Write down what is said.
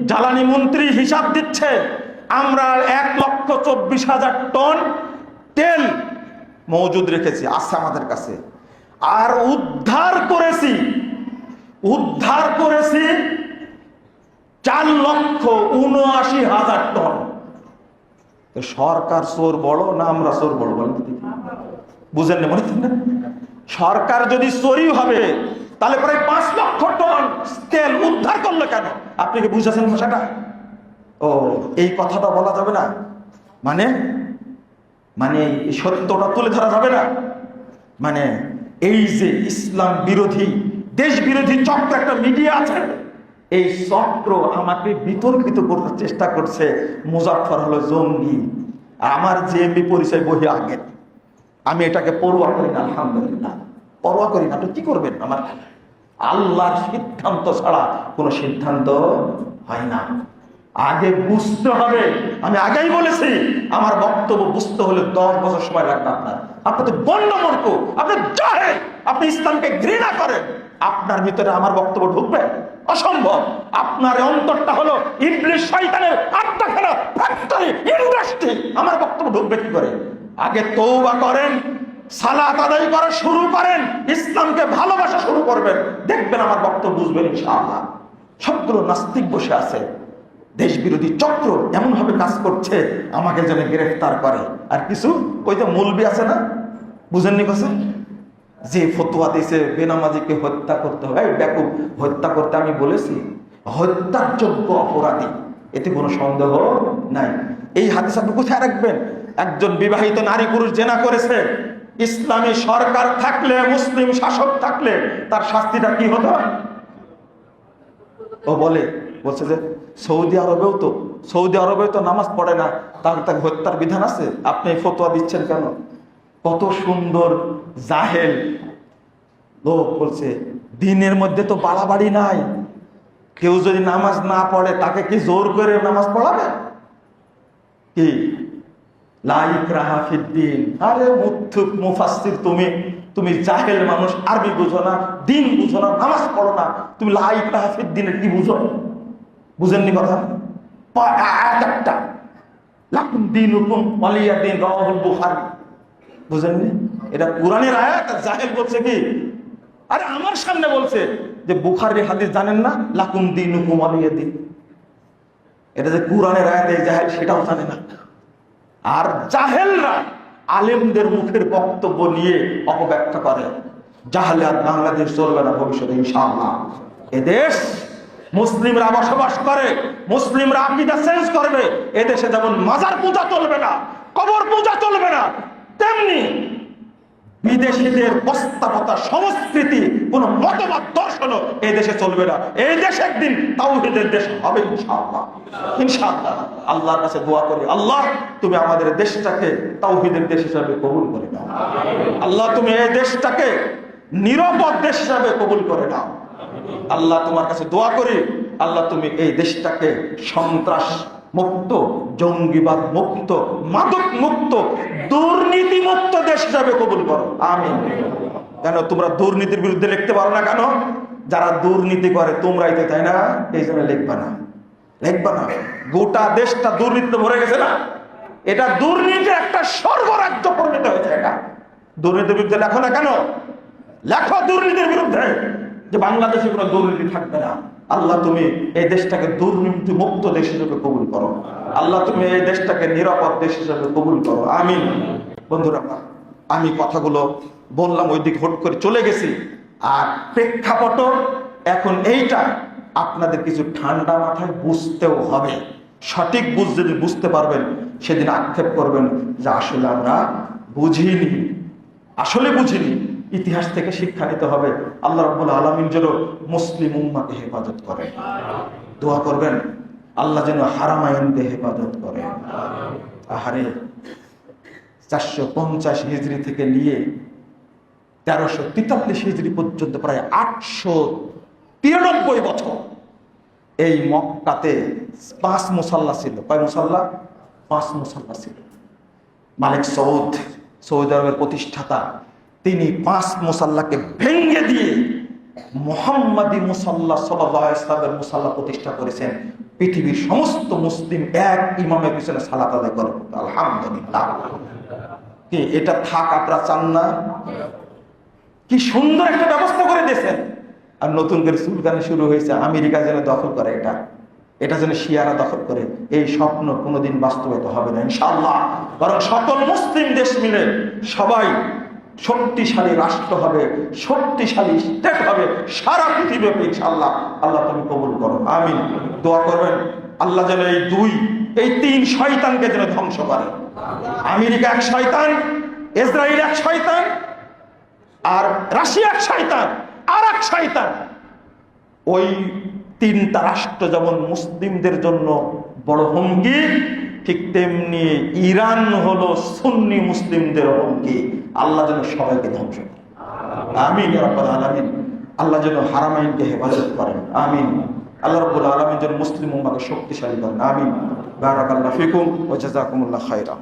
জ্বালানি মন্ত্রী হিসাব দিচ্ছে, আমরা 1,24,000 টন তেল মজুদ রেখেছি, আছে আমাদের কাছে। আর উদ্ধার করেছি 4,79,000 টন। তো সরকার চোর বড় না আমরা চোর বড় বলেন? বুঝেন না মনে না? সরকার যদি চোরই হবে তাহলে প্রায় 5 লক্ষ টন তেল উদ্ধার করলো কেন? আপনি কি বুঝেছেন ভাষাটা? ও, এই কথাটা বলা যাবে না, মানে মানে এই সত্যটা তুলে ধরা যাবে না। মানে এই যে ইসলাম বিরোধী, দেশ বিরোধী চক্র একটা মিডিয়া আছে, এই চক্র আমাকে বিতর্কিত করতে চেষ্টা করছে। মুজাফফর হলো জঙ্গি, আমার জেএমবি পরিচয় বহি আগে, আমি এটাকে পরোয়া করি না, আলহামদুলিল্লাহ পরোয়া করি না। তো কি করবেন? আমার আল্লাহর সিদ্ধান্ত ছাড়া কোনো সিদ্ধান্ত হয় না। আগে বুঝতে হবে। আমি আগেই বলেছি, আমার বক্তব্য বুঝতে হলে 10 বছর সময় লাগবে। আপনি তো বন্যমূর্খ, আপনি জাহেল, আপনি ইসলামকে ঘৃণা করেন, আপনার ভিতরে আমার বক্তব্য ঢুকবে? অসম্ভব। আপনার অন্তরটা হলো ইবলিস শয়তানের আড্ডাখানা, ফ্যাক্টরি, ইন্ডাস্ট্রি। আমার বক্তব্য ঢুকবে কি করে? আগে তওবা করেন, সালাত আদায় করা শুরু করেন, ইসলামকে ভালোবাসা শুরু করবেন, দেখবেন আমার বক্তব্য বুঝবেন ইনশাআল্লাহ। সবগুলো নাস্তিক বসে আছে, দেশ বিরোধী চক্র এমন ভাবে কাজ করছে আমাকে যেন গ্রেফতার করে। আর কিছু ওই যে মৌলবি আছে না, বুঝেননি কথা, যে ফতোয়া দিয়েছে বেনামাজিকে হত্যা করতে হবে, ব্যাপক হত্যা করতে। আমি বলেছি হত্যার যোগ্য অপরাধী, এতে কোনো সন্দেহ নাই। এই হাদিস আপনি কোথায় রাখবেন? একজন বিবাহিত নারী পুরুষ জেনা করেছে, ইসলামী সরকার থাকলে, মুসলিম শাসক থাকলে তার শাস্তিটা কি হতো? ও বলছে যে সৌদি আরবেও তো নামাজ পড়ে না, তাহলে তাকে হত্যার বিধান আছে। আপনি ফতোয়া দিচ্ছেন কেন? কত সুন্দর জাহেল লোক বলছে দিনের মধ্যে তো বাড়াবাড়ি নাই, কেউ যদি নামাজ না পড়ে তাকে কি জোর করে নামাজ পড়াবে? কি লা ইকরাহা ফিদ্দিন? আরে মুথুক মুফাসসির, তুমি জাহেল মানুষ, আরবি বুঝো না, দিন বুঝো না, নামাজ পড়ো না, তুমি লা ইকরাহা ফিদ্দিনের কি বুঝো? বুঝেননি কথা? আয়াত একটা, লাকুম দীনুকুম ওয়ালিয়া দীন, রাওয়াহুল বুখারী। বুঝেননি? এটা কুরআনের আয়াত। জাহেল বলছে কি, আরে আমার সামনে বলছে যে বুখারীর হাদিস জানেন না, লাকুম দীনুকুম ওয়ালিয়া দীন। এটা যে কুরআনের আয়াত, এই জাহেল সেটাও জানে না। আর জাহেলরা আলেমদের মুখের বক্তব্য নিয়ে অপব্যাখ্যা করে। জাহেলাত বাংলাদেশ চলবে না ভবিষ্যতে ইনশাআল্লাহ। এদেশ মুসলিমরা বসবাস করে, মুসলিমরা আকীদা চেঞ্জ করবে। এদেশে যেমন মাজার পূজা চলবে না, কবর পূজা চলবে না, তেমনি বিদেশিদের প্রস্তাবতা, সংস্কৃতি, কোন মতবাদ, দর্শন এই দেশে চলবে না। এই দেশ একদিন তাওহীদের দেশ হবে ইনশাআল্লাহ। ইনশাআল্লাহ আল্লাহর কাছে দোয়া করি, আল্লাহ তুমি আমাদের দেশটাকে তাওহীদের দেশ হিসেবে কবুল করে নাও। আল্লাহ তুমি এই দেশটাকে নিরাপদ দেশ হিসেবে কবুল করে নাও। আল্লাহ তোমার কাছে দোয়া করি, আল্লাহ তুমি এই দেশটাকে সন্ত্রাস মুক্ত, জঙ্গিবাদ মুক্ত, মাদক মুক্ত, দুর্নীতি মুক্ত দেশ হিসাবে কবুল করো, আমিন। কেন তোমরা দুর্নীতির বিরুদ্ধে লিখতে পারো না কেন? যারা দুর্নীতি করে তোমরাই তো, তাই না? এই জন্য লিখবা না। গোটা দেশটা দুর্নীতিতে ভরে গেছে না? এটা দুর্নীতির একটা সর্বরাজ্য পরিণত হয়েছে। এটা দুর্নীতির বিরুদ্ধে লেখো না কেন? লেখো দুর্নীতির বিরুদ্ধে, যে বাংলাদেশে কোনো দুর্নীতি থাকবে না। আল্লাহ তুমি এই দেশটাকে দুর্নীতি মুক্ত দেশ হিসেবে কবুল করো। আল্লাহ তুমি এই দেশটাকে নিরাপদ দেশ হিসেবে কবুল করো, আমিন। বন্ধুরা, আমি কথাগুলো বললাম, ওই দিকে হট করে চলে গেছি। আর প্রেক্ষাপট এখন এইটা, আপনাদের কিছু ঠান্ডা মাথায় বুঝতেও হবে। সঠিক যদি বুঝতে পারবেন, সেদিন আক্ষেপ করবেন যে আসলে আমরা বুঝিনি। ইতিহাস থেকে শিক্ষা নিতে হবে। আল্লাহ রাব্বুল আলামিন যেন মুসলিম উম্মাকে হেফাজত করে। দোয়া করবেন আল্লাহ যেন হারামাইনকে হেফাজত করে। আহারে 450 হিজরি থেকে নিয়ে 1343 হিজরি পর্যন্ত প্রায় 893 বছর এই মক্কাতে 5 মুসাল্লা ছিল। কয় মুসাল্লা? 5 মুসাল্লা ছিল। মালিক সৌদি আরবের প্রতিষ্ঠাতা, তিনি 5 মুসাল্লাকে ভেঙে দিয়ে মুহাম্মাদি মুসাল্লা সাল্লাল্লাহু আলাইহি ওয়াসাল্লামের মুসাল্লা প্রতিষ্ঠা করেছেন। পৃথিবীর সমস্ত মুসলিম এক ইমামের পিছনে সালাত আদায় করে, আলহামদুলিল্লাহ। কি এটা থাক আপনারা চান না? কি সুন্দর একটা ব্যবস্থা করে দিয়েছেন। আর নতুন করে চুলকানি শুরু হয়েছে, আমেরিকা যেন দখল করে, এটা যেন শিয়ারা দখল করে। এই স্বপ্ন কোনোদিন বাস্তবায়িত হবে না ইনশাআল্লাহ। বরং সকল মুসলিম দেশ মিলে সবাই শক্তিশালী রাষ্ট্র হবে, শক্তিশালী স্টেট হবে সারা পৃথিবীতে ইনশাআল্লাহ। আল্লাহ তুমি কবুল করো, আমিন। দোয়া করবেন আল্লাহ যেন এই তিন শয়তানকে যেন ধ্বংস করে। আমেরিকা এক শয়তান, ইসরায়েল এক শয়তান, আর রাশিয়া এক শয়তান, আর এক শয়তান। ওই তিনটা রাষ্ট্র যেমন মুসলিমদের জন্য বড় হুমকি, ঠিক তেমনি ইরান হলো সুন্নি মুসলিমদের হুমকি। আল্লাহ যেন সবাইকে ধ্বংস করে, আমিন ইয়া রাব্বাল আলামিন। আল্লাহ যেন হারামাইনকে হেফাজত করেন, আমিন। আল্লাহ রাব্বুল আলামিন যেন মুসলিম উম্মাহকে শক্তিশালী করেন, আমিন। বারাকাল্লাহু ফিকুম ওয়া জাযাকুমুল্লাহু খাইরা।